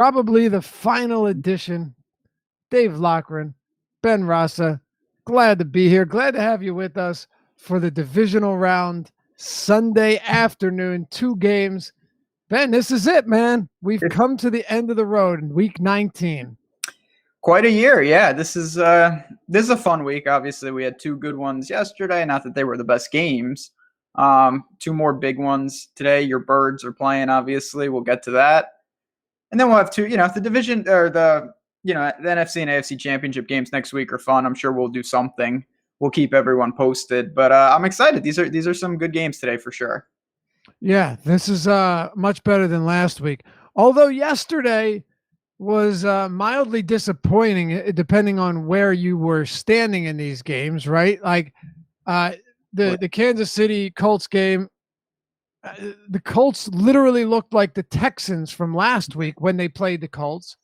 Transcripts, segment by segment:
Probably the final edition. Dave Lochran, Ben Rasa, glad to be here. Glad to have you with us for the divisional round Sunday afternoon. 2 games. Ben, this is it, man. We've come to the end of the road in week 19. Quite a year, yeah. This is a fun week. Obviously, we had 2 good ones yesterday. Not that they were the best games. 2 more big ones today. Your Birds are playing, obviously. We'll get to that. And then we'll have 2, the division or the NFC and AFC championship games next week are fun. I'm sure we'll do something. We'll keep everyone posted. But I'm excited. These are some good games today for sure. Yeah, this is much better than last week. Although yesterday was mildly disappointing, depending on where you were standing in these games, right? Like the Kansas City Colts game, the Colts literally looked like the Texans from last week when they played the Colts.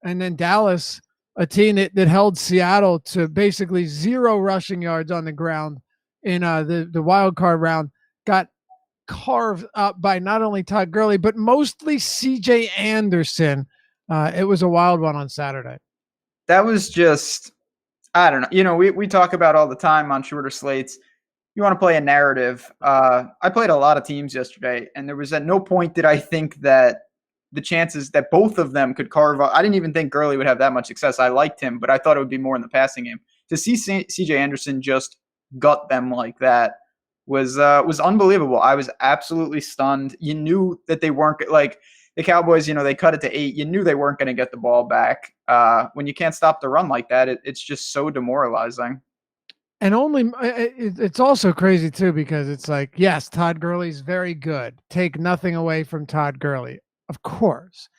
And then Dallas, a team that held Seattle to basically 0 rushing yards on the ground in the wild card round, got carved up by not only Todd Gurley, but mostly CJ Anderson. It was a wild one on Saturday. That was just, I don't know. We talk about all the time on shorter slates. You want to play a narrative. I played a lot of teams yesterday, and there was at no point did I think that the chances that both of them could carve up. I didn't even think Gurley would have that much success. I liked him, but I thought it would be more in the passing game. To see CJ Anderson just gut them like that was unbelievable. I was absolutely stunned. You knew that they weren't like the Cowboys, they cut it to 8. You knew they weren't going to get the ball back. When you can't stop the run like that, it's just so demoralizing. And it's also crazy too, because it's like, yes, Todd Gurley's very good. Take nothing away from Todd Gurley, of course.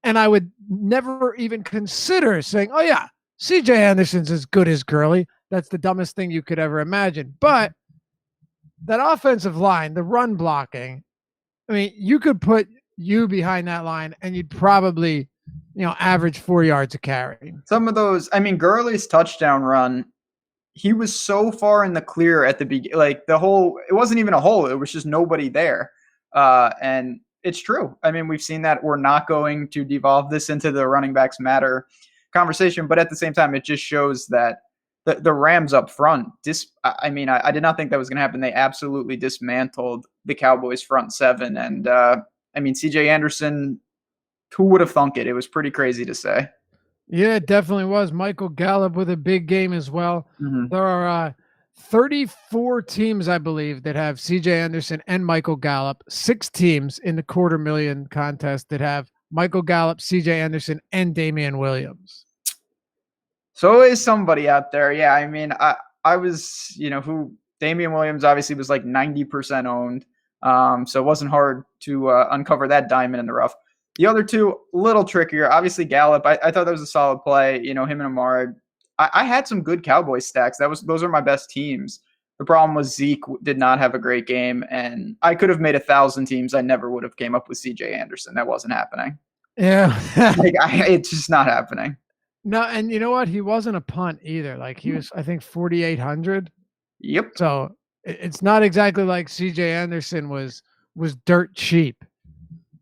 And I would never even consider saying, oh yeah, CJ Anderson's as good as Gurley. That's the dumbest thing you could ever imagine. But that offensive line, the run blocking, I mean, you could put you behind that line and you'd probably, average 4 yards a carry. Some of those, Gurley's touchdown run, he was so far in the clear at the beginning, like it wasn't even a hole. It was just nobody there. And it's true. We've seen that. We're not going to devolve this into the running backs matter conversation, but at the same time, it just shows that the Rams up front, I did not think that was going to happen. They absolutely dismantled the Cowboys front 7. And CJ Anderson, who would have thunk it? It was pretty crazy to say. Yeah, it definitely was. Michael Gallup with a big game as well. Mm-hmm. There are 34 teams, I believe, that have CJ Anderson and Michael Gallup. 6 teams in the $250,000 contest that have Michael Gallup, CJ Anderson, and Damian Williams. So is somebody out there. Yeah, I was, who Damian Williams obviously was like 90% owned. So it wasn't hard to uncover that diamond in the rough. The other 2, a little trickier. Obviously, Gallup, I thought that was a solid play. Him and Amari. I had some good Cowboys stacks. Those are my best teams. The problem was Zeke did not have a great game, and I could have made 1,000 teams. I never would have came up with CJ Anderson. That wasn't happening. Yeah. It's just not happening. No, and you know what? He wasn't a punt either. Like he was, I think, 4,800. Yep. So it's not exactly like CJ Anderson was dirt cheap.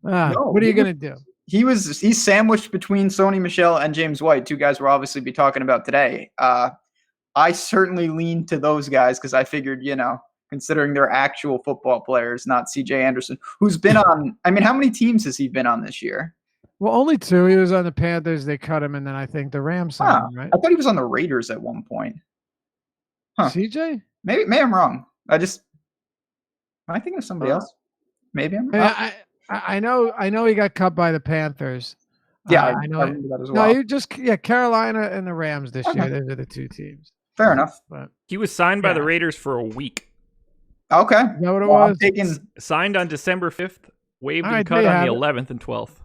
No, what are you going to do? He's sandwiched between Sony Michel and James White, 2 guys we'll obviously be talking about today. I certainly leaned to those guys because I figured, considering they're actual football players, not CJ Anderson, who's been on, how many teams has he been on this year? Well, only 2. He was on the Panthers. They cut him, and then I think the Rams signed him, right? I thought he was on the Raiders at one point. Huh. CJ? Maybe I'm wrong. Am I thinking of somebody else? Maybe I'm wrong. I know he got cut by the Panthers. Yeah, I know that as well. No, Carolina and the Rams this year. Those are the 2 teams. Fair enough. But he was signed by the Raiders for a week. Okay. You know what it was? Signed on December 5th, waived and cut on the 11th and 12th.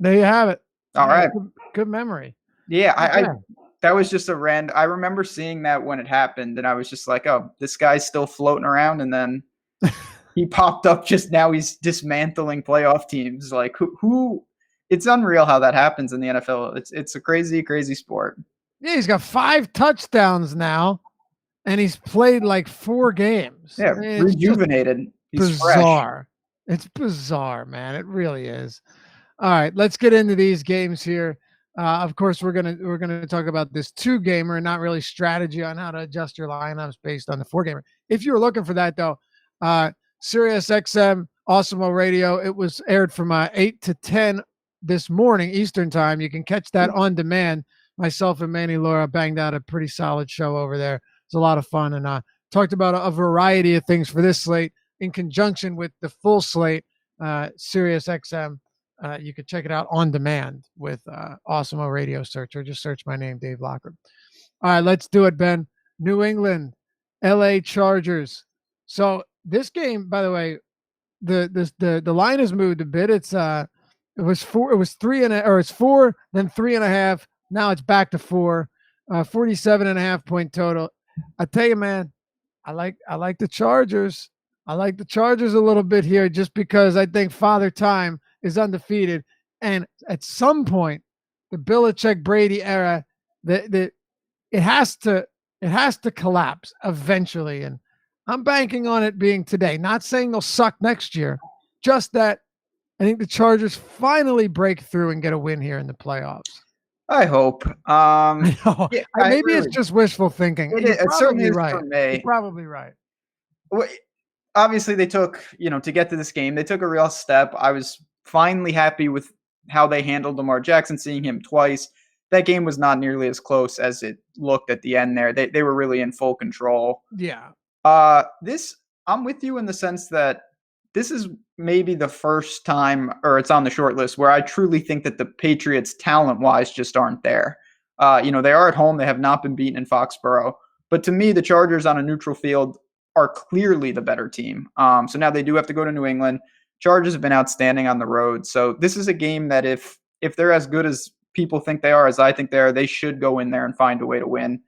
There you have it. All right. Good memory. Yeah, that was just I remember seeing that when it happened, and I was just like, oh, this guy's still floating around, and then he popped up just now. He's dismantling playoff teams. Like who? It's unreal how that happens in the NFL. It's a crazy, crazy sport. Yeah, he's got 5 touchdowns now, and he's played like 4 games. Yeah, rejuvenated. He's bizarre. Fresh. It's bizarre, man. It really is. All right, let's get into these games here. Of course, we're gonna talk about this 2-gamer, not really strategy on how to adjust your lineups based on the 4-gamer. If you were looking for that, though, Sirius XM Awesemo Radio, it was aired from 8 to 10 this morning Eastern time. You can catch that on demand. Myself and Manny Laura banged out a pretty solid show over there. It's a lot of fun, and talked about a variety of things for this slate in conjunction with the full slate, Sirius XM. You could check it out on demand with Awesemo Radio search, or just search my name, Dave Locker. All right, let's do it, Ben. New England, LA Chargers. So this game, by the way, the line has moved a bit. It was 4, it was 3.5, or it's 4, then 3.5. Now it's back to 4. 47.5 point total. I tell you, man, I like the Chargers. I like the Chargers a little bit here, just because I think Father Time is undefeated, and at some point, the Belichick Brady era, it has to collapse eventually, and I'm banking on it being today. Not saying they'll suck next year, just that I think the Chargers finally break through and get a win here in the playoffs. I hope. I know. Yeah, Maybe it's just wishful thinking. It certainly is right. for me. You're probably right. Well, obviously, they took, to get to this game, they took a real step. I was finally happy with how they handled Lamar Jackson, seeing him twice. That game was not nearly as close as it looked at the end there. They were really in full control. Yeah. I'm with you in the sense that this is maybe the first time, or it's on the short list, where I truly think that the Patriots, talent-wise, just aren't there. They are at home. They have not been beaten in Foxborough. But to me, the Chargers on a neutral field are clearly the better team. So now they do have to go to New England. Chargers have been outstanding on the road. So this is a game that if they're as good as people think they are, as I think they are, they should go in there and find a way to win.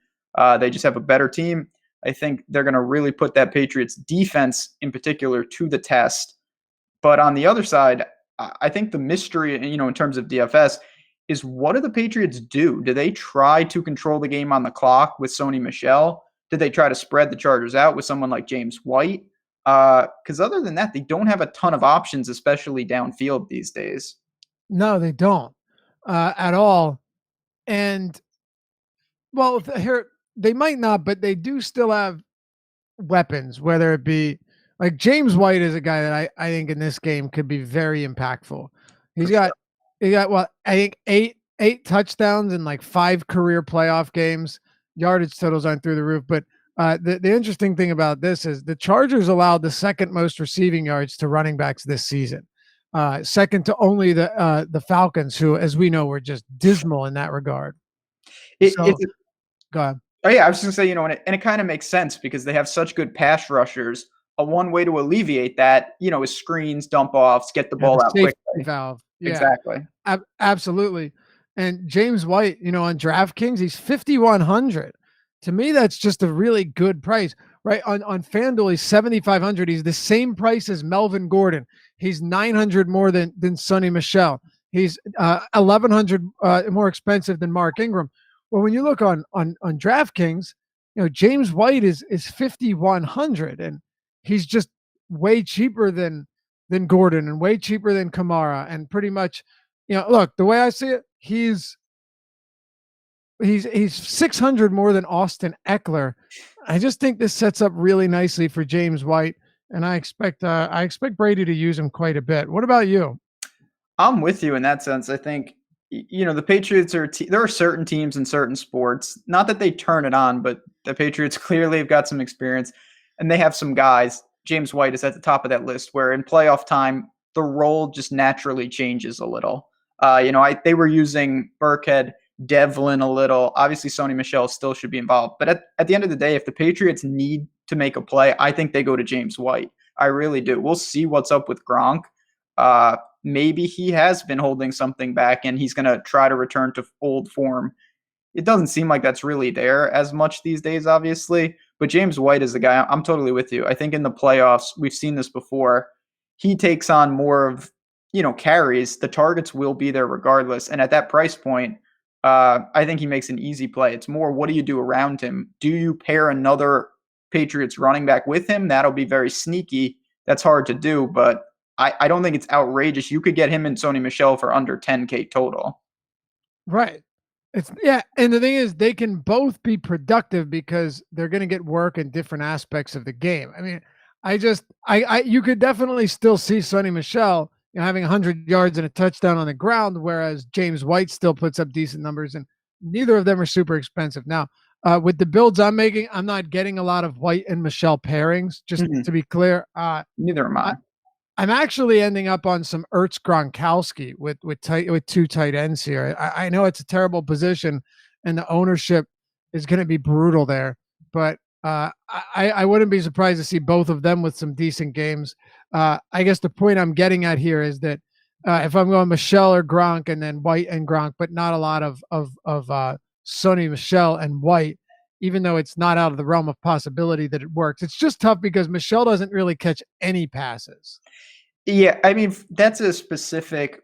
They just have a better team. I think they're going to really put that Patriots defense in particular to the test. But on the other side, I think the mystery, in terms of DFS, is what do the Patriots do? Do they try to control the game on the clock with Sony Michel? Did they try to spread the Chargers out with someone like James White? Because other than that, they don't have a ton of options, especially downfield these days. No, they don't at all. And, well, here, they might not, but they do still have weapons, whether it be like James White is a guy that I think in this game could be very impactful. He got I think eight touchdowns in like 5 career playoff games. Yardage totals aren't through the roof, but the interesting thing about this is the Chargers allowed the second most receiving yards to running backs this season, second to only the Falcons, who, as we know, were just dismal in that regard. Go ahead. Oh yeah, I was just gonna say, and it kind of makes sense because they have such good pass rushers. One way to alleviate that, is screens, dump offs, get the ball out quickly. Valve. Yeah, exactly. Absolutely. And James White, on DraftKings, he's 5,100. To me, that's just a really good price, right? On FanDuel, he's 7,500. He's the same price as Melvin Gordon. He's 900 more than Sonny Michel. He's 1,100 more expensive than Mark Ingram. Well, when you look on DraftKings, James White is 5,100, and he's just way cheaper than Gordon and way cheaper than Kamara, and pretty much, look, the way I see it, he's 600 more than Austin Eckler. I just think this sets up really nicely for James White, and I expect Brady to use him quite a bit. What about you? I'm with you in that sense. I think the Patriots there are certain teams in certain sports, not that they turn it on, but the Patriots clearly have got some experience and they have some guys. James White is at the top of that list, where in playoff time, the role just naturally changes a little. They were using Burkhead, Devlin a little. Obviously, Sony Michel still should be involved. But at the end of the day, if the Patriots need to make a play, I think they go to James White. I really do. We'll see what's up with Gronk. Maybe he has been holding something back and he's going to try to return to old form. It doesn't seem like that's really there as much these days, obviously. But James White is the guy. I'm totally with you. I think in the playoffs, we've seen this before. He takes on more of, carries. The targets will be there regardless. And at that price point, I think he makes an easy play. It's more, what do you do around him? Do you pair another Patriots running back with him? That'll be very sneaky. That's hard to do, but I don't think it's outrageous. You could get him and Sony Michel for under 10K total. Right. And the thing is, they can both be productive because they're going to get work in different aspects of the game. I mean, you could definitely still see Sony Michel, having 100 yards and a touchdown on the ground, whereas James White still puts up decent numbers, and neither of them are super expensive. Now, with the builds I'm making, I'm not getting a lot of White and Michel pairings, just to be clear. Neither am I. I'm actually ending up on some Ertz Gronkowski with two tight ends here. I know it's a terrible position, and the ownership is going to be brutal there, but I wouldn't be surprised to see both of them with some decent games. I guess the point I'm getting at here is that if I'm going Michel or Gronk and then White and Gronk, but not a lot of Sony Michel and White, even though it's not out of the realm of possibility that it works. It's just tough because Michel doesn't really catch any passes. Yeah, I mean, that's a specific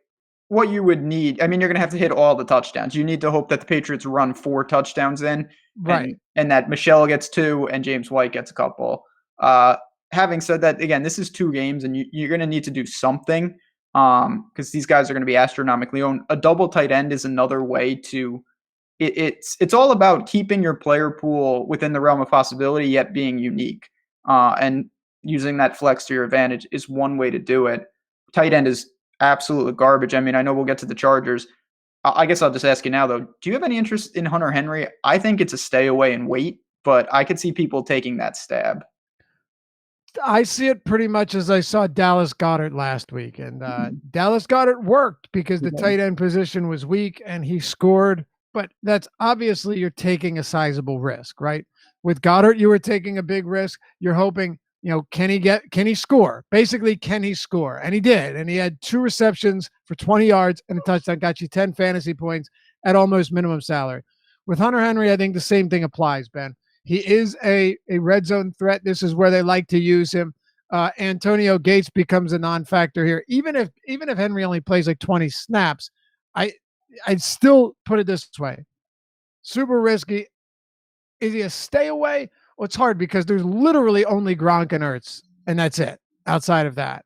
what you would need. I mean, you're going to have to hit all the touchdowns. You need to hope that the Patriots run 4 touchdowns in, right? And that Michel gets 2 and James White gets a couple. Having said that, again, this is 2 games, and you're going to need to do something because these guys are going to be astronomically owned. A double tight end is another way to. It's all about keeping your player pool within the realm of possibility, yet being unique. And using that flex to your advantage is one way to do it. Tight end is absolute garbage. I mean, I know we'll get to the Chargers. I guess I'll just ask you now, though. Do you have any interest in Hunter Henry? I think it's a stay away and wait, but I could see people taking that stab. I see it pretty much as I saw Dallas Goedert last week. And Dallas Goedert worked because the tight end position was weak and he scored. But that's obviously you're taking a sizable risk, right? With Goddard, you were taking a big risk. You're hoping, can he score? Basically, can he score? And he did. And he had 2 receptions for 20 yards and a touchdown, got you 10 fantasy points at almost minimum salary. With Hunter Henry, I think the same thing applies, Ben. He is a red zone threat. This is where they like to use him. Antonio Gates becomes a non-factor here. Even if Henry only plays like 20 snaps, I'd still put it this way. Super risky. Is he a stay away? Well, it's hard because there's literally only Gronk and Ertz, and that's it. Outside of that.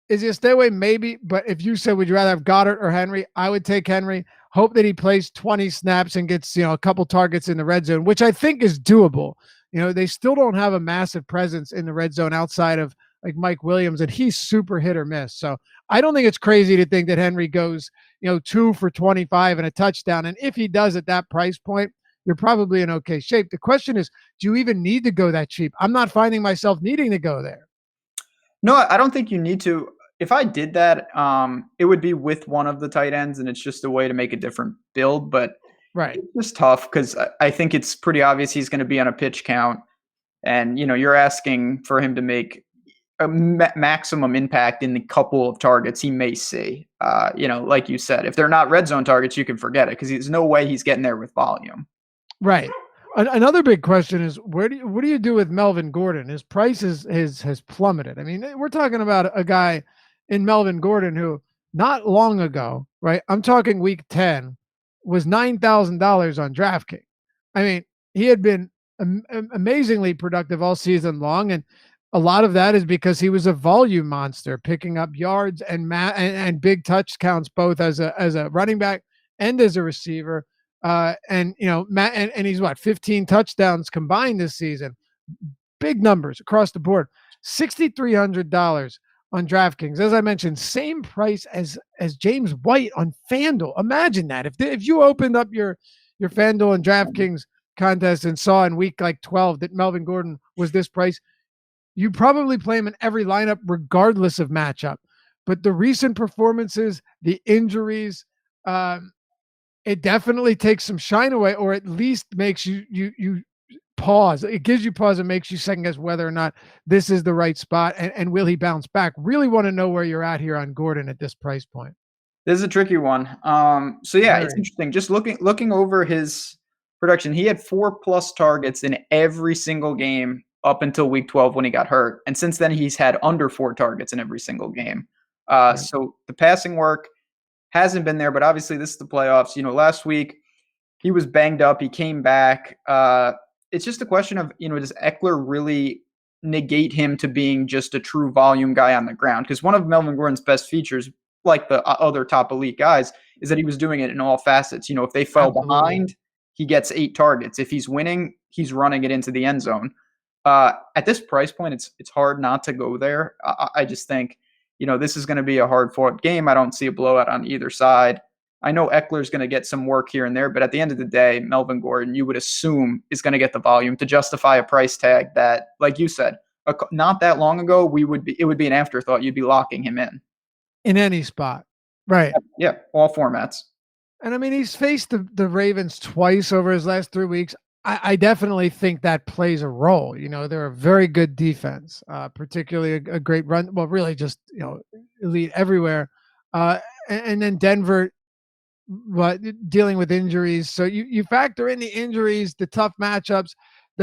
Is he a stay away? Maybe. But if you said, would you rather have Goddard or Henry? I would take Henry. Hope that he plays 20 snaps and gets, a couple targets in the red zone, which I think is doable. They still don't have a massive presence in the red zone outside of like Mike Williams, and he's super hit or miss. So I don't think it's crazy to think that Henry goes, 2 for 25 and a touchdown. And if he does at that price point, you're probably in okay shape. The question is, do you even need to go that cheap? I'm not finding myself needing to go there. No, I don't think you need to. If I did that, it would be with one of the tight ends, and it's just a way to make a different build. But right, it's just tough because I think it's pretty obvious he's going to be on a pitch count, and you're asking for him to make a maximum impact in the couple of targets he may see. Like you said, if they're not red zone targets, you can forget it because there's no way he's getting there with volume. Right. Another big question is what do you do with Melvin Gordon? His price has plummeted. I mean, we're talking about a guy in Melvin Gordon who not long ago, right? I'm talking week 10, was $9,000 on DraftKings. I mean, he had been amazingly productive all season long, and a lot of that is because he was a volume monster, picking up yards and big touch counts both as a running back and as a receiver. And he's 15 touchdowns combined this season. Big numbers across the board. $6,300 on DraftKings. As I mentioned, same price as James White on FanDuel. Imagine that. If you opened up your FanDuel and DraftKings contest and saw in week like 12 that Melvin Gordon was this price, you probably play him in every lineup regardless of matchup. But the recent performances, the injuries, it definitely takes some shine away, or at least makes you pause. It gives you pause and makes you second guess whether or not this is the right spot and will he bounce back. Really want to know where you're at here on Gordon at this price point. This is a tricky one. It's interesting. Just looking over his production, he had 4+ targets in every single game up until week 12 when he got hurt. And since then, he's had under 4 targets in every single game. So the passing work hasn't been there, but obviously this is the playoffs. Last week he was banged up. He came back. It's just a question of, does Eckler really negate him to being just a true volume guy on the ground. Because one of Melvin Gordon's best features, like the other top elite guys, is that he was doing it in all facets. If they fell behind, he gets 8 targets. If he's winning, he's running it into the end zone. At this price point, it's hard not to go there. I just think, this is going to be a hard-fought game. I don't see a blowout on either side. I know Eckler's going to get some work here and there, but at the end of the day, Melvin Gordon, you would assume, is going to get the volume to justify a price tag that, like you said, not that long ago, it would be an afterthought. You'd be locking him in any spot, right? Yeah, all formats. And I mean, he's faced the Ravens twice over his last 3 weeks. I definitely think that plays a role. They're a very good defense, particularly a great run. Well, really just, elite everywhere. And then Denver, but dealing with injuries. So you factor in the injuries, the tough matchups.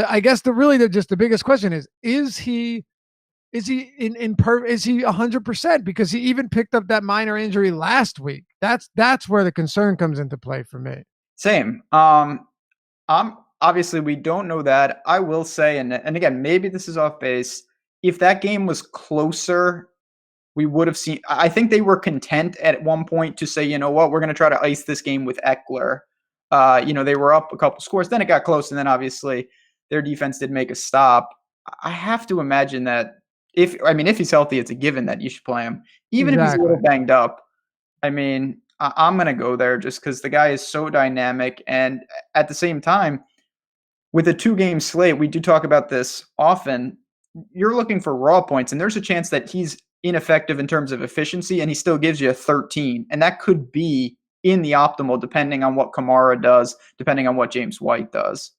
I guess the biggest question is he is he 100%? Because he even picked up that minor injury last week. That's where the concern comes into play for me. Same. Obviously we don't know that. I will say, and again, maybe this is off base. If that game was closer, we would have seen. I think they were content at one point to say, you know what, we're going to try to ice this game with Eckler. They were up a couple scores, then it got close, and then obviously their defense did make a stop. I have to imagine that if he's healthy, it's a given that you should play him, even if he's a little banged up. I'm going to go there just because the guy is so dynamic, and at the same time, with a 2-game slate, we do talk about this often. You're looking for raw points, and there's a chance that he's ineffective in terms of efficiency, and he still gives you a 13. And that could be in the optimal, depending on what Kamara does, depending on what James White does.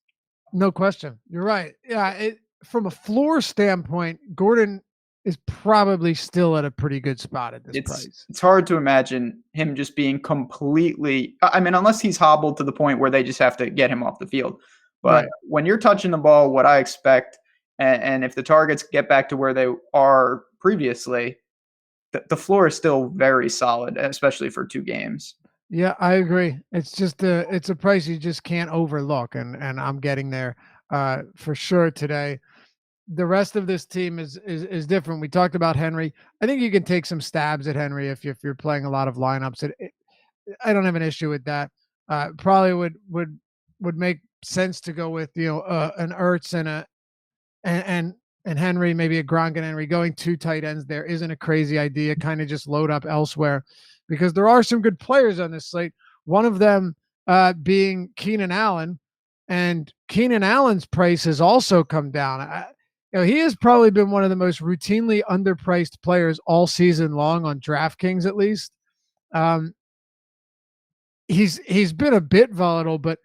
No question. You're right. Yeah. From a floor standpoint, Gordon is probably still at a pretty good spot at this price. It's hard to imagine him just being completely, unless he's hobbled to the point where they just have to get him off the field. But when you're touching the ball, what I expect, and if the targets get back to where they are previously, the floor is still very solid, especially for 2 games. Yeah, I agree. It's just it's a price you just can't overlook, and I'm getting there for sure today. The rest of this team is different. We talked about Henry. I think you can take some stabs at Henry if you're playing a lot of lineups. I don't have an issue with that. Probably would make sense to go with an Ertz and Henry, maybe a Gronk and Henry. Going 2 tight ends there isn't a crazy idea. Kind of just load up elsewhere because there are some good players on this slate. One of them being Keenan Allen, and Keenan Allen's price has also come down. He has probably been one of the most routinely underpriced players all season long on DraftKings, at least. He's been a bit volatile, but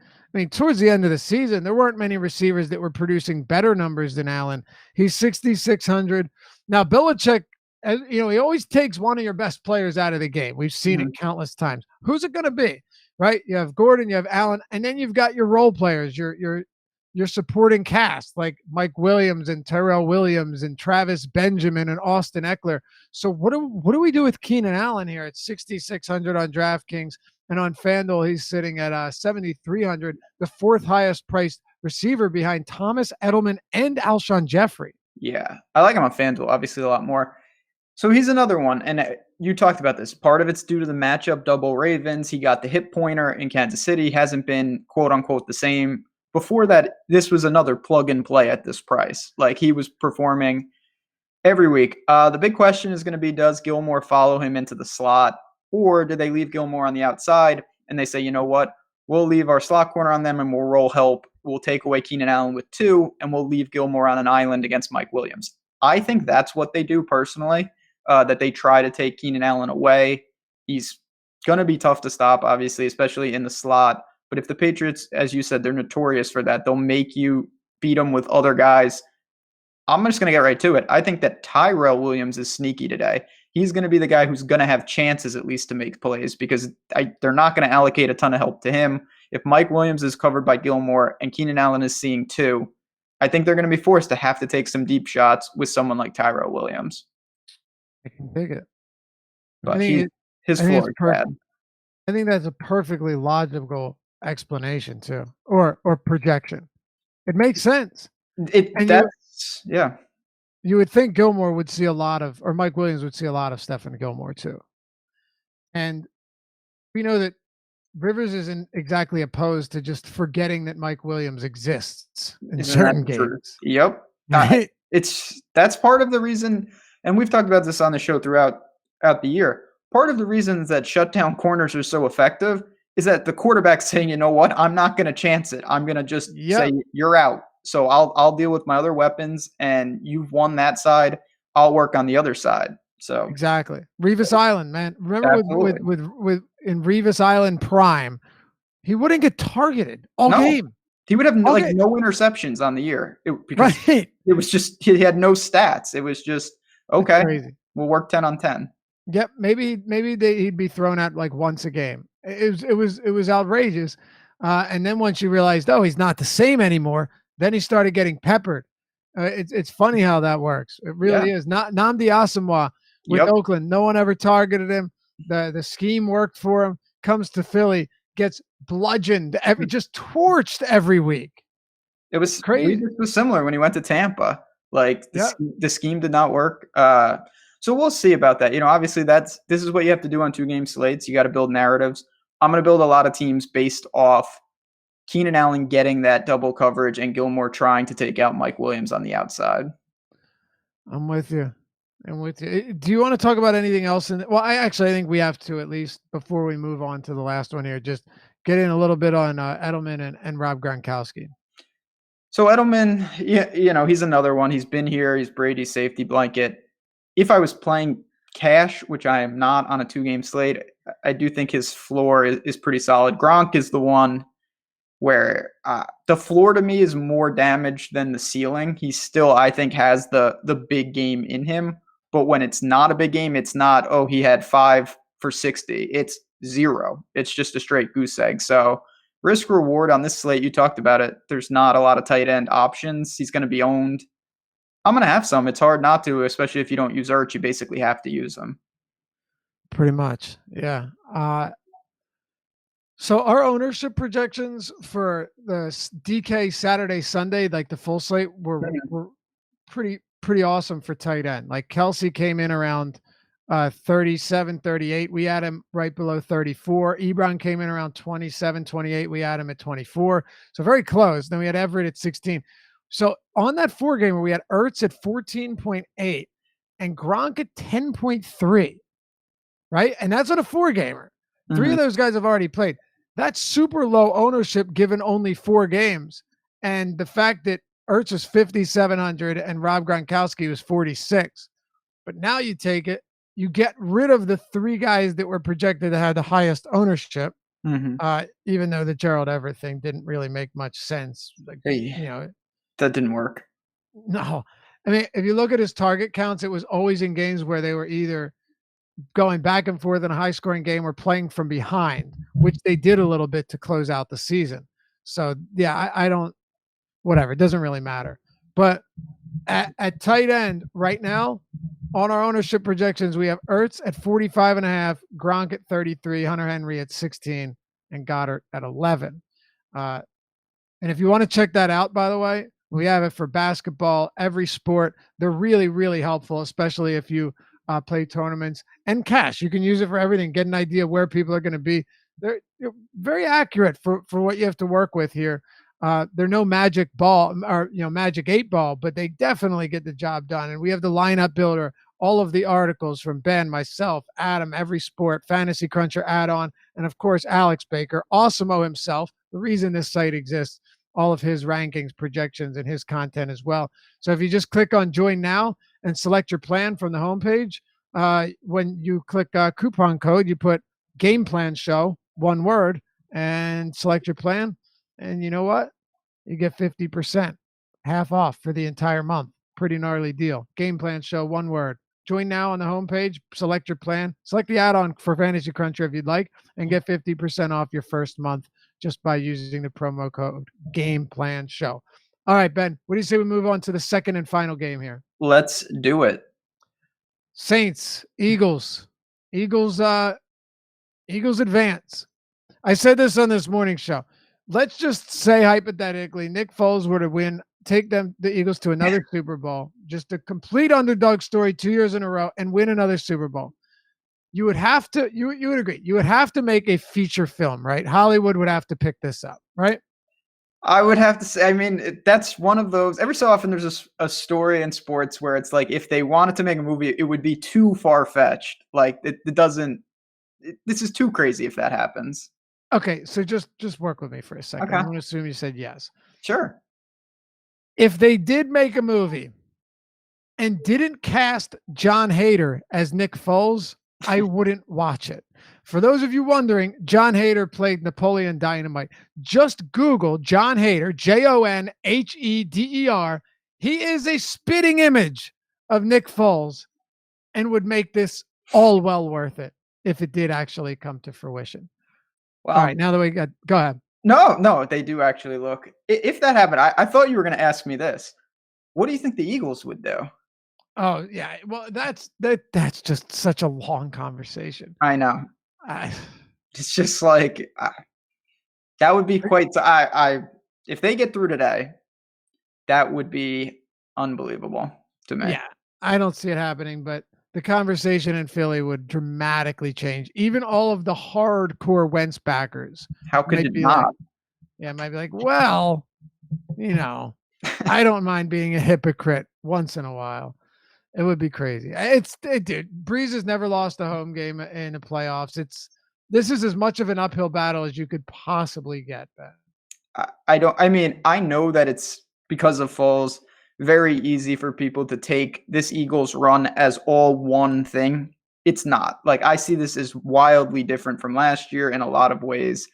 towards the end of the season, there weren't many receivers that were producing better numbers than Allen. He's 6,600. Now, Belichick, he always takes one of your best players out of the game. We've seen it countless times. Who's it going to be, right? You have Gordon, you have Allen, and then you've got your role players, your supporting cast like Mike Williams and Terrell Williams and Travis Benjamin and Austin Eckler. So what do we do with Keenan Allen here at 6,600 on DraftKings? And on FanDuel, he's sitting at 7,300, the 4th highest priced receiver behind Thomas Edelman and Alshon Jeffrey. Yeah, I like him on FanDuel, obviously a lot more. So he's another one, and you talked about this. Part of it's due to the matchup, double Ravens. He got the hip pointer in Kansas City, hasn't been quote-unquote the same. Before that, this was another plug-and-play at this price. Like, he was performing every week. The big question is going to be, does Gilmore follow him into the slot? Or do they leave Gilmore on the outside and they say, you know what, we'll leave our slot corner on them and we'll roll help. We'll take away Keenan Allen with 2 and we'll leave Gilmore on an island against Mike Williams. I think that's what they do personally, that they try to take Keenan Allen away. He's going to be tough to stop, obviously, especially in the slot. But if the Patriots, as you said, they're notorious for that, they'll make you beat them with other guys. I'm just going to get right to it. I think that Tyrell Williams is sneaky today. He's going to be the guy who's going to have chances at least to make plays because they're not going to allocate a ton of help to him. If Mike Williams is covered by Gilmore and Keenan Allen is seeing 2, I think they're going to be forced to have to take some deep shots with someone like Tyrell Williams. I can dig it. But his floor is bad. I think that's a perfectly logical explanation too, or projection. It makes sense. Yeah. You would think Gilmore would see a lot of, or Mike Williams would see a lot of Stephen Gilmore too. And we know that Rivers isn't exactly opposed to just forgetting that Mike Williams exists in Isn't certain that true? games. Yep. Right? That's part of the reason, and we've talked about this on the show throughout the year. Part of the reasons that shutdown corners are so effective is that the quarterback's saying, you know what, I'm not going to chance it. I'm going to just say you're out. So I'll deal with my other weapons, and you've won that side. I'll work on the other side. So exactly. Revis Island, man. Remember with in Revis Island prime, he wouldn't get targeted all game. He would have no interceptions on the year because it was just he had no stats. It was just okay. Crazy. We'll work 10 on 10. Yep, maybe he'd be thrown out like once a game. It was outrageous. And then once you realized, oh, he's not the same anymore, then he started getting peppered. It's funny how that works. It really is. Not Nnamdi Asomugha with Oakland. No one ever targeted him. The scheme worked for him. Comes to Philly, gets bludgeoned, just torched every week. It was crazy. It was similar when he went to Tampa. Like the scheme did not work. So we'll see about that. Obviously this is what you have to do on 2-game slates. You got to build narratives. I'm going to build a lot of teams based off Keenan Allen getting that double coverage and Gilmore trying to take out Mike Williams on the outside. I'm with you. Do you want to talk about anything else? I think we have to, at least before we move on to the last one here, just get in a little bit on Edelman and Rob Gronkowski. So Edelman, he's another one. He's been here. He's Brady's safety blanket. If I was playing cash, which I am not on a 2-game slate, I do think his floor is pretty solid. Gronk is the one where the floor to me is more damaged than the ceiling. He still, I think, has the big game in him. But when it's not a big game, it's not, oh, he had 5 for 60. It's 0. It's just a straight goose egg. So risk reward on this slate, you talked about it. There's not a lot of tight end options. He's going to be owned. I'm going to have some. It's hard not to, especially if you don't use Ertz. You basically have to use them. Pretty much. Yeah. So our ownership projections for the DK Saturday, Sunday, like the full slate, were pretty awesome for tight end. Like Kelsey came in around 37, 38. We had him right below 34. Ebron came in around 27, 28. We had him at 24. So very close. Then we had Everett at 16. So on that 4-gamer, we had Ertz at 14.8 and Gronk at 10.3, right? And that's on a 4-gamer. 3 of those guys have already played. That's super low ownership given only 4 games. And the fact that Ertz was 5,700 and Rob Gronkowski was 46. But now you take it, you get rid of the 3 guys that were projected to have the highest ownership, even though the Gerald Everett thing didn't really make much sense. Like, that didn't work. No. I mean, if you look at his target counts, it was always in games where they were either going back and forth in a high-scoring game or playing from behind, which they did a little bit to close out the season. So, yeah, I don't – whatever. It doesn't really matter. But at tight end right now, on our ownership projections, we have Ertz at 45.5, Gronk at 33, Hunter Henry at 16, and Goddard at 11. And if you want to check that out, by the way, we have it for basketball, every sport. They're really, really helpful, especially if you play tournaments and cash. You can use it for everything. Get an idea of where people are going to be. They're very accurate for what you have to work with here. They're no magic ball or magic 8 ball, but they definitely get the job done. And we have the lineup builder, all of the articles from Ben, myself, Adam, every sport, Fantasy Cruncher add-on, and of course Alex Baker, Awesomeo himself. The reason this site exists, all of his rankings, projections, and his content as well. So if you just click on Join Now and select your plan from the homepage, when you click coupon code, you put Game Plan Show, one word, and select your plan. And you know what? You get 50%, half off for the entire month. Pretty gnarly deal. Game Plan Show, one word. Join now on the homepage, select your plan, select the add-on for Fantasy Cruncher if you'd like, and get 50% off your first month just by using the promo code Game Plan Show. All right, Ben, what do you say we move on to the second and final game here? Let's do it. Saints, Eagles. Eagles advance. I said this on this morning show. Let's just say hypothetically Nick Foles were to win take the Eagles to another Super Bowl, just a complete underdog story 2 years in a row, and win another Super Bowl, you would have to, you would agree, you would have to make a feature film, right? Hollywood would have to pick this up, right? I would have to say, I mean, that's one of those. Every so often, there's a story in sports where it's like, if they wanted to make a movie, it would be too far fetched. Like it doesn't. This is too crazy if that happens. Okay, so just work with me for a second. Okay. I'm going to assume you said yes. Sure. If they did make a movie and didn't cast John Hader as Nick Foles, I wouldn't watch it. For those of you wondering, John Hader played Napoleon Dynamite. Just Google John Hader, Jonheder. He is a spitting image of Nick Foles and would make this all well worth it if it did actually come to fruition. Well, all right, now that we got, go ahead. No, they do actually look. If that happened, I thought you were going to ask me this. What do you think the Eagles would do? Oh yeah, well that's just such a long conversation. I know. It's just like that would be quite. If they get through today, that would be unbelievable to me. Yeah, I don't see it happening, but the conversation in Philly would dramatically change. Even all of the hardcore Wentz backers. How could it not? It might be like, well, I don't mind being a hypocrite once in a while. It would be crazy. Dude, Breeze has never lost a home game in the playoffs. This is as much of an uphill battle as you could possibly get, Ben. I know that it's because of Foles. Very easy for people to take this Eagles run as all one thing. It's not. Like, I see this as wildly different from last year in a lot of ways.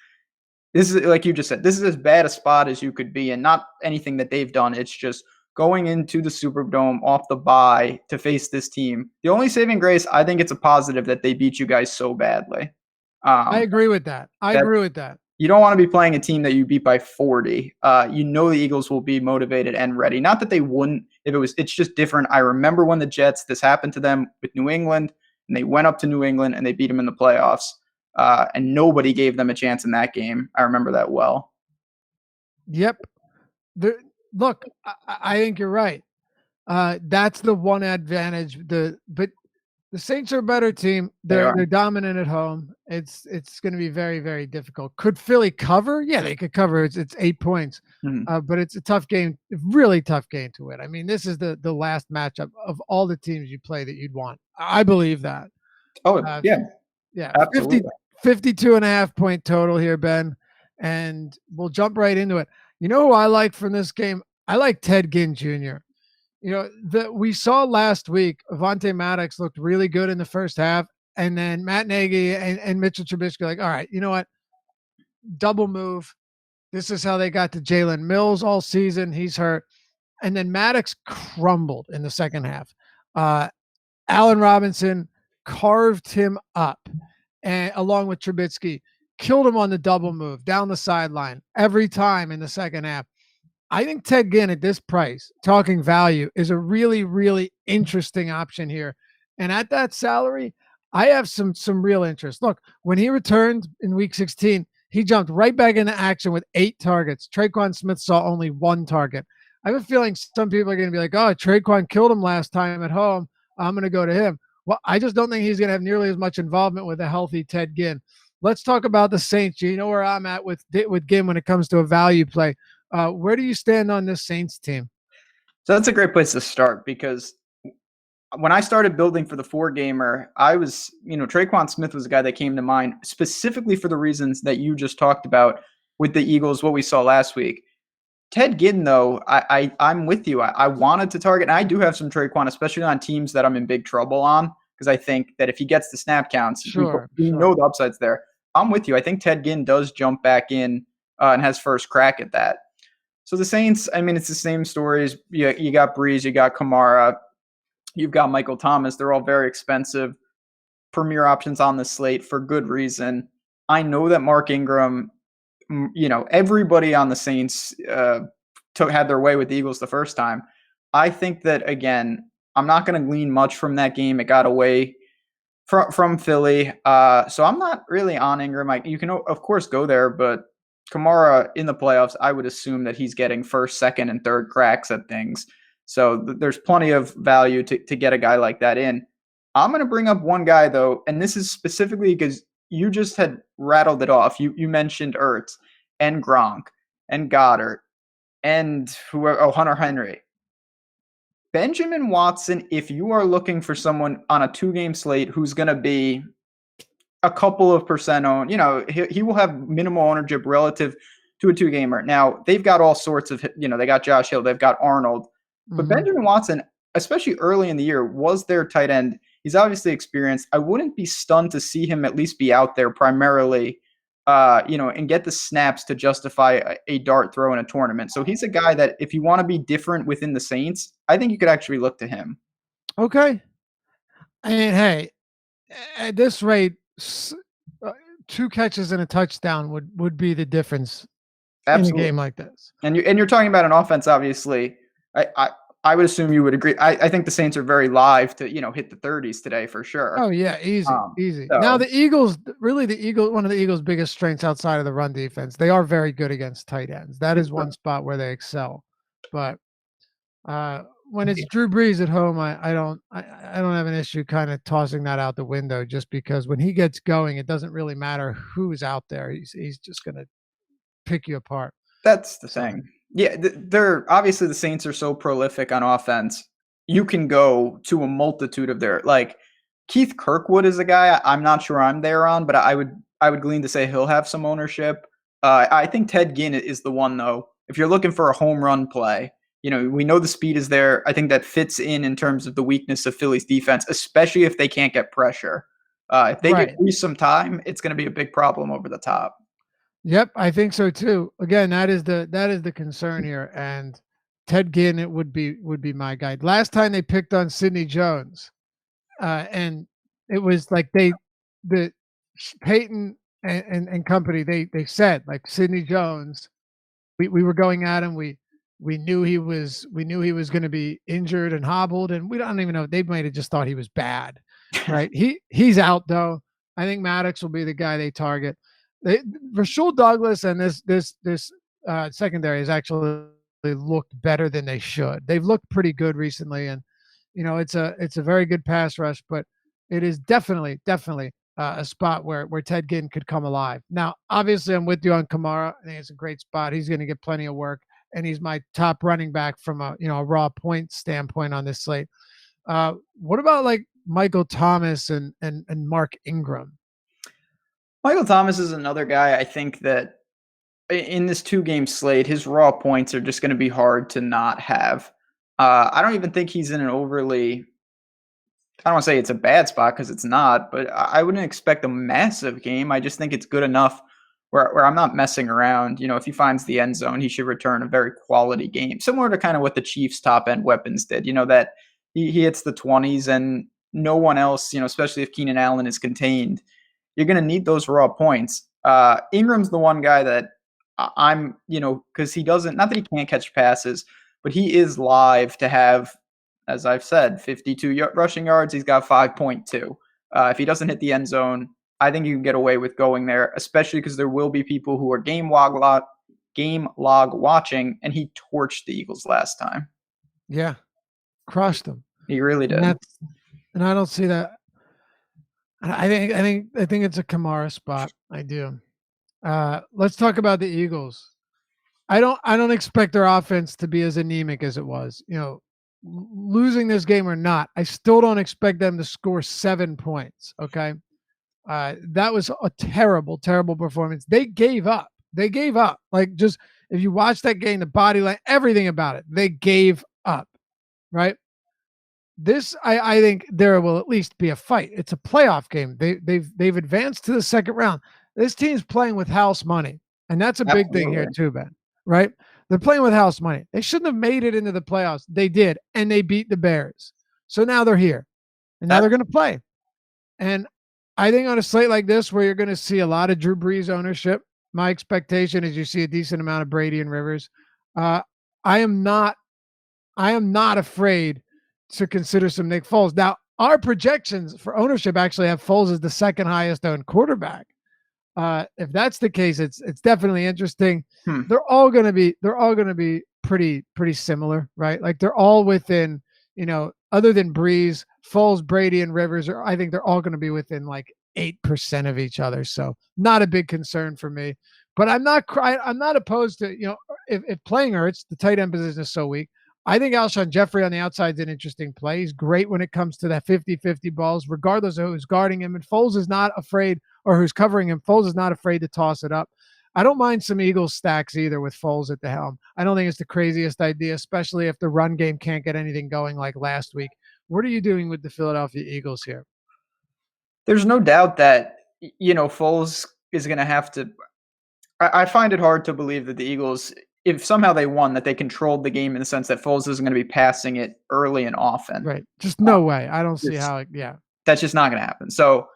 This is, like you just said, this is as bad a spot as you could be, and not anything that they've done. It's just going into the Superdome off the bye to face this team. The only saving grace, I think it's a positive that they beat you guys so badly. I agree with that. You don't want to be playing a team that you beat by 40. The Eagles will be motivated and ready. Not that they wouldn't if it's just different. I remember when the Jets, this happened to them with New England, and they went up to New England and they beat them in the playoffs. And nobody gave them a chance in that game. I remember that well. Yep. Look, I think you're right. That's the one advantage. But the Saints are a better team. They're dominant at home. It's going to be very, very difficult. Could Philly cover? Yeah, they could cover. It's 8 points, but it's a tough game, really tough game to win. I mean, this is the last matchup of all the teams you play that you'd want. I believe that. Oh, yeah. Absolutely. 52.5 point total here, Ben, and we'll jump right into it. You know who I like from this game? I like Ted Ginn Jr. We saw last week, Avonte Maddox looked really good in the first half, and then Matt Nagy and Mitchell Trubisky like, all right, you know what? Double move. This is how they got to Jalen Mills all season. He's hurt. And then Maddox crumbled in the second half. Allen Robinson carved him up, and along with Trubisky, killed him on the double move down the sideline every time in the second half. I think Ted Ginn at this price, talking value, is a really, really interesting option here. And at that salary, I have some real interest. Look, when he returned in week 16, he jumped right back into action with 8 targets. Traquan Smith saw only 1 target. I have a feeling some people are going to be like, oh, Traquan killed him last time at home. I'm going to go to him. Well, I just don't think he's going to have nearly as much involvement with a healthy Ted Ginn. Let's talk about the Saints. You know where I'm at with Ginn when it comes to a value play. Where do you stand on this Saints team? So that's a great place to start, because when I started building for the 4-gamer, I was, Traquan Smith was a guy that came to mind specifically for the reasons that you just talked about with the Eagles, what we saw last week. Ted Ginn, though, I'm with you. I wanted to target, and I do have some Traquan, especially on teams that I'm in big trouble on, because I think that if he gets the snap counts, we know the upside's there. I'm with you. I think Ted Ginn does jump back in and has first crack at that. So the Saints, I mean, it's the same stories. You got Breeze, you got Kamara, you've got Michael Thomas. They're all very expensive premier options on the slate for good reason. I know that Mark Ingram, everybody on the Saints had their way with the Eagles the first time. I think that, again, I'm not going to glean much from that game. It got away from Philly. So I'm not really on Ingram. You can, of course, go there, but Kamara in the playoffs, I would assume that he's getting first, second, and third cracks at things. So there's plenty of value to get a guy like that in. I'm going to bring up one guy, though, and this is specifically because you just had rattled it off. You mentioned Ertz and Gronk and Goddard and Hunter Henry. Benjamin Watson, if you are looking for someone on a 2-game slate who's going to be a couple of percent owned, he will have minimal ownership relative to a 2-gamer. Now, they've got all sorts of, they got Josh Hill, they've got Arnold. But Benjamin Watson, especially early in the year, was their tight end. He's obviously experienced. I wouldn't be stunned to see him at least be out there primarily, and get the snaps to justify a dart throw in a tournament. So he's a guy that if you want to be different within the Saints, I think you could actually look to him. Okay. I mean, hey, at this rate, 2 catches and a touchdown would be the difference Absolutely. in a game like this. And you're talking about an offense, obviously. I would assume you would agree. I think the Saints are very live to hit the 30s today for sure. Oh yeah, easy. So. Now the Eagles, one of the Eagles' biggest strengths outside of the run defense, they are very good against tight ends. That is one spot where they excel. But when it's Drew Brees at home, I don't have an issue kind of tossing that out the window, just because when he gets going, it doesn't really matter who's out there. He's just going to pick you apart. That's the thing. Yeah, they're obviously the Saints are so prolific on offense. You can go to a multitude of Keith Kirkwood is a guy I'm not sure I'm there on, but I would glean to say he'll have some ownership. I think Ted Ginn is the one, though. If you're looking for a home run play, we know the speed is there. I think that fits in terms of the weakness of Philly's defense, especially if they can't get pressure. If they get some time, it's going to be a big problem over the top. Yep, I think so too. Again, that is the concern here, and Ted Ginn it would be my guy. Last time they picked on Sidney Jones, and it was like the Peyton and company they said like Sidney Jones, we were going at him. We knew he was going to be injured and hobbled, and we don't even know. They might have just thought he was bad, right? He's out though. I think Maddox will be the guy they target. Rasul Douglas and this secondary has actually looked better than they should. They've looked pretty good recently, and it's a very good pass rush, but it is definitely a spot where Ted Ginn could come alive. Now, obviously, I'm with you on Kamara. I think it's a great spot. He's going to get plenty of work, and he's my top running back from a raw point standpoint on this slate. What about like Michael Thomas and Mark Ingram? Michael Thomas is another guy I think that in this 2-game slate, his raw points are just going to be hard to not have. I don't even think he's in an overly, I don't want to say it's a bad spot because it's not, but I wouldn't expect a massive game. I just think it's good enough where I'm not messing around. If he finds the end zone, he should return a very quality game, similar to kind of what the Chiefs' top-end weapons did, that he hits the 20s and no one else, especially if Keenan Allen is contained, you're going to need those raw points. Ingram's the one guy that I'm, because he doesn't, not that he can't catch passes, but he is live to have, as I've said, 52 rushing yards. He's got 5.2. If he doesn't hit the end zone, I think you can get away with going there, especially because there will be people who are game log watching, and he torched the Eagles last time. Yeah, crushed them. He really did. And I don't see that. I think it's a Kamara spot. I do. Let's talk about the Eagles. I don't expect their offense to be as anemic as it was. Losing this game or not, I still don't expect them to score 7 points. Okay. That was a terrible, terrible performance. They gave up. Like, just if you watch that game, the body line, everything about it, they gave up. Right. This, I think there will at least be a fight. It's a playoff game. They've advanced to the second round. This team's playing with house money, and that's a big thing here too, Ben. Right? They're playing with house money. They shouldn't have made it into the playoffs. They did, and they beat the Bears. So now they're here, and now they're going to play. And I think on a slate like this, where you're going to see a lot of Drew Brees ownership, my expectation is you see a decent amount of Brady and Rivers. I am not afraid to consider some Nick Foles. Now, our projections for ownership actually have Foles as the second highest owned quarterback. If that's the case, it's definitely interesting. Hmm. They're all going to be pretty similar, right? Like they're all within, other than Breeze, Foles, Brady, and Rivers, I think they're all going to be within like 8% of each other. So not a big concern for me. But I'm not opposed to, if playing hurts, the tight end position is so weak. I think Alshon Jeffrey on the outside is an interesting play. He's great when it comes to that 50-50 balls, regardless of who's guarding him. And Foles is not afraid, or who's covering him. Foles is not afraid to toss it up. I don't mind some Eagles stacks either with Foles at the helm. I don't think it's the craziest idea, especially if the run game can't get anything going like last week. What are you doing with the Philadelphia Eagles here? There's no doubt that, Foles is going to have to. I find it hard to believe that the Eagles, if somehow they won, that they controlled the game in the sense that Foles isn't going to be passing it early and often. Right. Just no way. I don't see how. Yeah. That's just not going to happen. So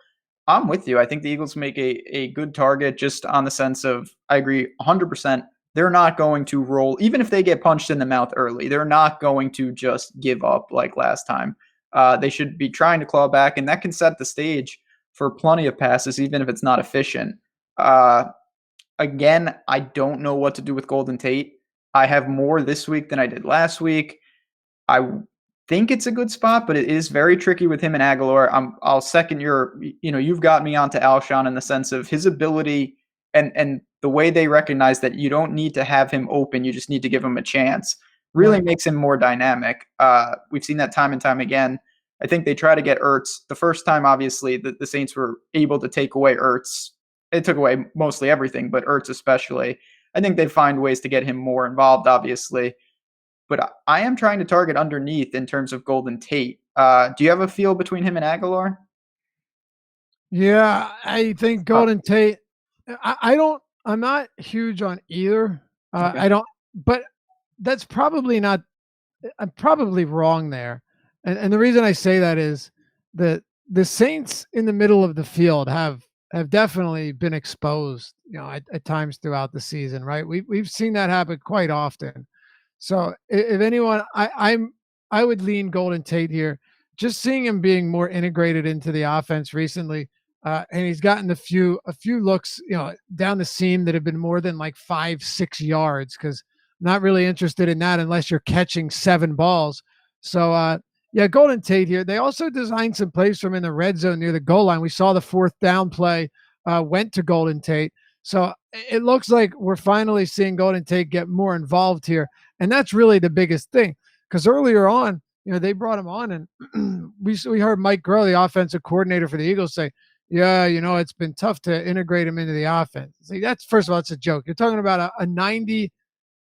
I'm with you. I think the Eagles make a good target just on the sense of, I agree 100%. They're not going to roll, even if they get punched in the mouth early. They're not going to just give up like last time. They should be trying to claw back, and that can set the stage for plenty of passes, even if it's not efficient. Again, I don't know what to do with Golden Tate. I have more this week than I did last week. I think it's a good spot, but it is very tricky with him and Aguilar. I'll second you've got me onto Alshon in the sense of his ability and the way they recognize that you don't need to have him open. You just need to give him a chance. Really makes him more dynamic. We've seen that time and time again. I think they try to get Ertz. The first time, obviously, the Saints were able to take away Ertz. It took away mostly everything, but Ertz especially. I think they find ways to get him more involved, obviously. But I am trying to target underneath in terms of Golden Tate. Do you have a feel between him and Aguilar? Yeah, I think Golden Tate. I'm not huge on either. Okay. I don't, but that's probably not. I'm probably wrong there, and the reason I say that is that the Saints in the middle of the field have definitely been exposed, at times throughout the season, right? We've seen that happen quite often. So if anyone, I would lean Golden Tate here. Just seeing him being more integrated into the offense recently, and he's gotten a few looks, down the seam that have been more than like 5-6 yards. Because not really interested in that unless you're catching 7 balls. So yeah, Golden Tate here. They also designed some plays from in the red zone near the goal line. We saw the 4th down play went to Golden Tate. So it looks like we're finally seeing Golden Tate get more involved here. And that's really the biggest thing, because earlier on, they brought him on, and we heard Mike Groh, the offensive coordinator for the Eagles, say, yeah, it's been tough to integrate him into the offense. See, that's, first of all, it's a joke. You're talking about a 90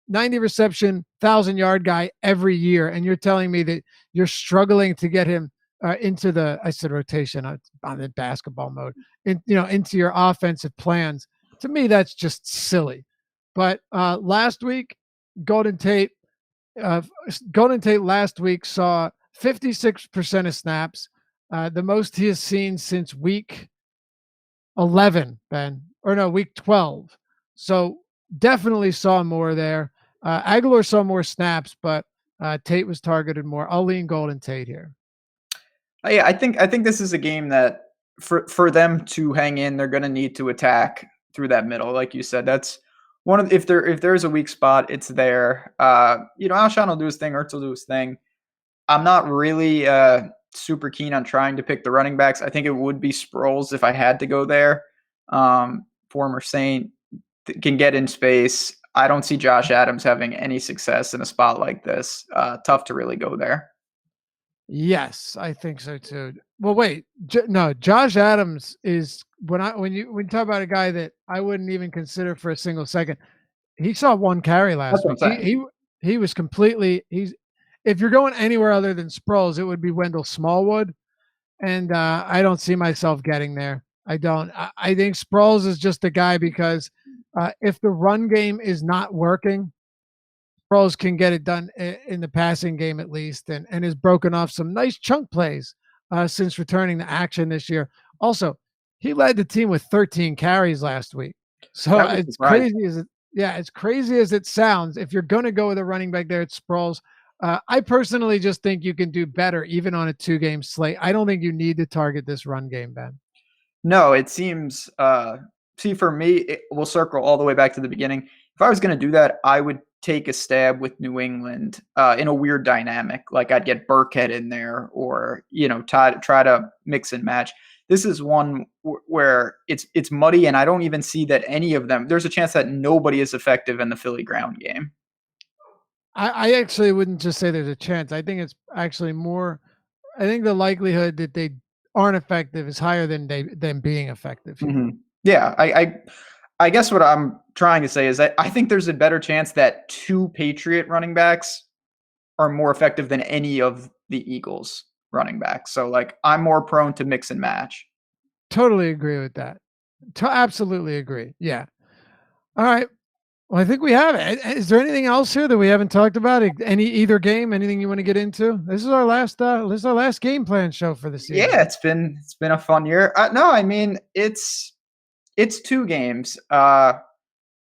reception, 1,000-yard guy every year, and you're telling me that you're struggling to get him into the, I said rotation, I'm in basketball mode, into your offensive plans. To me, that's just silly. But last week, Golden Tate last week saw 56% of snaps, the most he has seen since week 11, week 12. So definitely saw more there. Aguilar saw more snaps, but Tate was targeted more. I'll lean Golden Tate here. Yeah, I think this is a game that for them to hang in, they're going to need to attack through that middle, like you said. That's one of, if there's a weak spot, it's there. Alshon will do his thing, Ertz will do his thing. I'm not really super keen on trying to pick the running backs. I think it would be Sproles if I had to go there. Former Saint can get in space. I don't see Josh Adams having any success in a spot like this. Tough to really go there. Yes, I think so too. Well, wait, no, Josh Adams is when you talk about a guy that I wouldn't even consider for a single second. He saw 1 carry last week. He was completely. If you're going anywhere other than Sproles, it would be Wendell Smallwood, and I don't see myself getting there. I don't. I think Sproles is just a guy because if the run game is not working, Sproles can get it done in the passing game at least, and has broken off some nice chunk plays since returning to action this year. Also, he led the team with 13 carries last week. So it's crazy as crazy as it sounds. If you're going to go with a running back there, it's Sproles. I personally just think you can do better even on a 2-game slate. I don't think you need to target this run game, Ben. No, it seems see, for me, we'll circle all the way back to the beginning. If I was going to do that, I would take a stab with New England in a weird dynamic. Like I'd get Burkhead in there, or try to mix and match. This is one where it's muddy, and I don't even see that any of them. There's a chance that nobody is effective in the Philly ground game. I actually wouldn't just say there's a chance. I think it's actually more. I think the likelihood that they aren't effective is higher than them being effective. Mm-hmm. Yeah, I guess what I'm trying to say is that I think there's a better chance that 2 Patriot running backs are more effective than any of the Eagles running backs. So like I'm more prone to mix and match. Totally agree with that. Absolutely agree. Yeah. All right. Well, I think we have it. Is there anything else here that we haven't talked about? Either game? Anything you want to get into? This is our last game plan show for the season. Yeah, it's been a fun year. No, I mean it's 2 games. I'm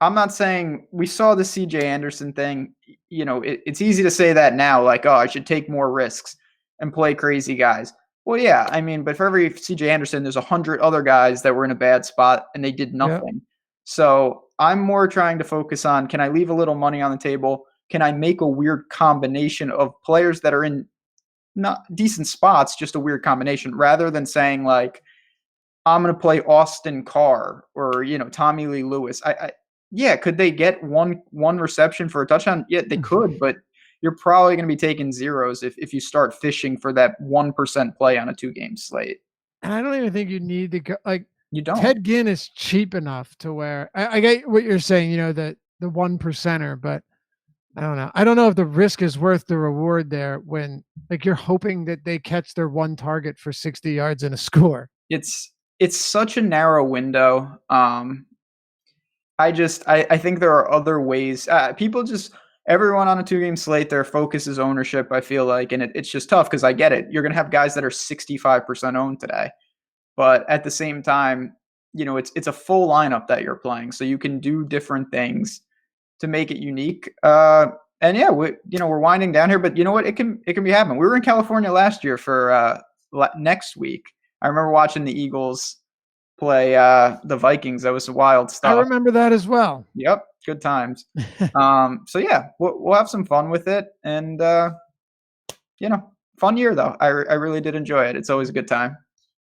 not saying we saw the CJ Anderson thing. It's easy to say that now, like, oh, I should take more risks and play crazy guys. Well, yeah, I mean, but for every CJ Anderson, there's 100 other guys that were in a bad spot and they did nothing. Yep. So I'm more trying to focus on, can I leave a little money on the table? Can I make a weird combination of players that are in not decent spots, just a weird combination, rather than saying like, I'm going to play Austin Carr or, Tommy Lee Lewis. Yeah, could they get one reception for a touchdown? Yeah, they could, but you're probably going to be taking zeros if you start fishing for that 1% play on a 2-game slate. And I don't even think you need to go, like, you don't. Ted Ginn is cheap enough to where I get what you're saying, the 1%er, but I don't know. I don't know if the risk is worth the reward there when like you're hoping that they catch their one target for 60 yards and a score. It's such a narrow window. I think there are other ways. Everyone on a 2-game slate, their focus is ownership, I feel like, and it's just tough because I get it. You're going to have guys that are 65% owned today. But at the same time, it's a full lineup that you're playing, so you can do different things to make it unique. And yeah, we're winding down here, but you know what? It can be happening. We were in California last year for next week. I remember watching the Eagles play the Vikings. That was wild stuff. I remember that as well. Yep, good times. So yeah, we'll have some fun with it, and fun year though. I really did enjoy it. It's always a good time.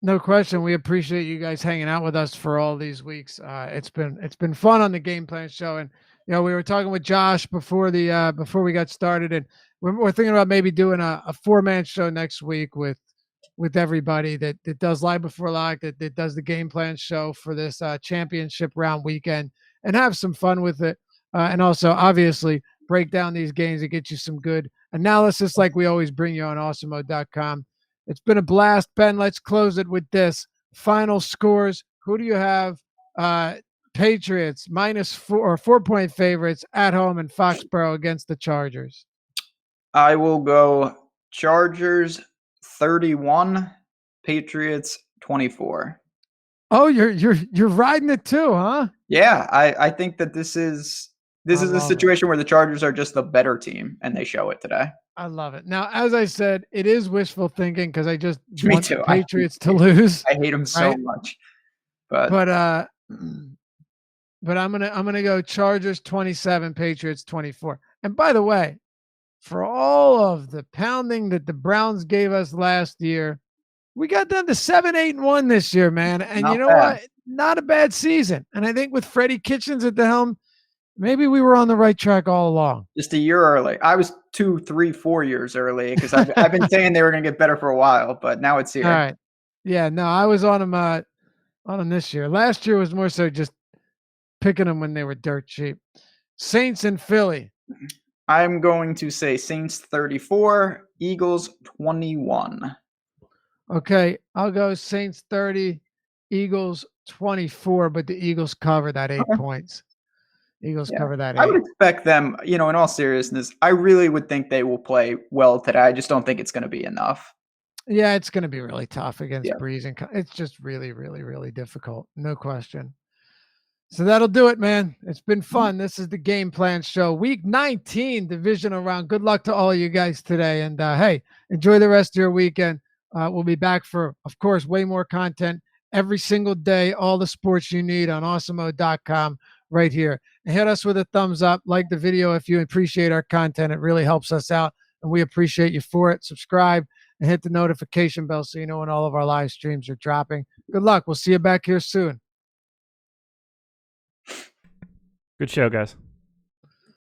No question. We appreciate you guys hanging out with us for all these weeks. It's been fun on the Game Plan Show, and we were talking with Josh before we got started, and we're thinking about maybe doing a 4-man show next week with everybody that does Live Before Lock, that does the Game Plan Show for this championship round weekend, and have some fun with it, and also obviously break down these games and get you some good analysis like we always bring you on awesomemode.com. It's been a blast, Ben. Let's close it with this. Final scores. Who do you have? Patriots -4 or 4-point favorites at home in Foxborough against the Chargers. I will go Chargers 31, Patriots 24. Oh, you're riding it too, huh? Yeah, I think that this is a situation where the Chargers are just the better team, and they show it today. I love it. Now, as I said, it is wishful thinking because I just want the Patriots to lose. I hate them so much. But I'm gonna go Chargers 27, Patriots 24. And by the way, for all of the pounding that the Browns gave us last year, we got them to 7-8-1 this year, man. And you know what? Not a bad season. And I think with Freddie Kitchens at the helm, maybe we were on the right track all along. Just a year early. I was 2, 3, 4 years early because I've been saying they were going to get better for a while, but now it's here. All right. Yeah, no, I was on them this year. Last year was more so just picking them when they were dirt cheap. Saints and Philly. I'm going to say Saints 34, Eagles 21. Okay, I'll go Saints 30, Eagles 24, but the Eagles cover that 8 points. Eagles cover that 8. I would expect them, in all seriousness, I really would think they will play well today. I just don't think it's going to be enough. Yeah, it's going to be really tough against Breeze. And it's just really, really, really difficult. No question. So that'll do it, man. It's been fun. This is the Game Plan Show. Week 19, Divisional round. Good luck to all of you guys today. And, hey, enjoy the rest of your weekend. We'll be back for, of course, way more content every single day, all the sports you need on awesemo.com right here. And hit us with a thumbs up, like the video if you appreciate our content. It really helps us out, and we appreciate you for it. Subscribe and hit the notification bell so you know when all of our live streams are dropping. Good luck. We'll see you back here soon. Good show, guys.